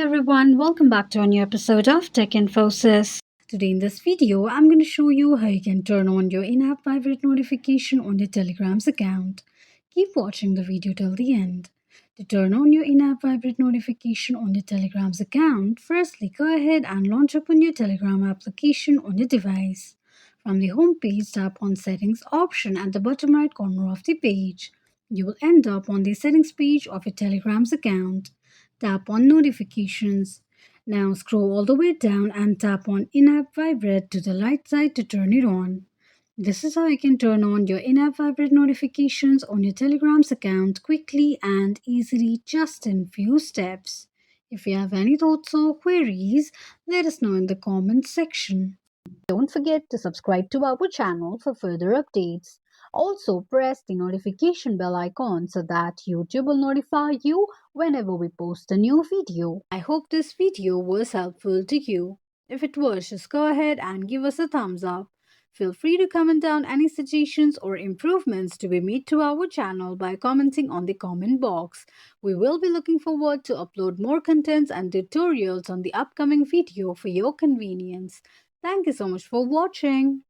everyone, welcome back to a new episode of Tech Infosys. Today in this video, I'm going to show you how you can turn on your in-app Vibrate notification on your Telegram's account. Keep watching the video till the end. To turn on your in-app Vibrate notification on your Telegram's account, firstly go ahead and launch open your Telegram application on your device. From the home page, tap on Settings option at the bottom right corner of the page. You will end up on the settings page of your Telegram's account. Tap on Notifications. Now scroll all the way down and tap on In-App Vibrate to the right side to turn it on. This is how you can turn on your in-app Vibrate notifications on your Telegram's account quickly and easily just in few steps. If you have any thoughts or queries, let us know in the comments section. Don't forget to subscribe to our channel for further updates. Also, press the notification bell icon so that YouTube will notify you whenever we post a new video. I hope this video was helpful to you. If it was, just go ahead and give us a thumbs up. Feel free to comment down any suggestions or improvements to be made to our channel by commenting on the comment box. We will be looking forward to upload more contents and tutorials on the upcoming video for your convenience. Thank you so much for watching.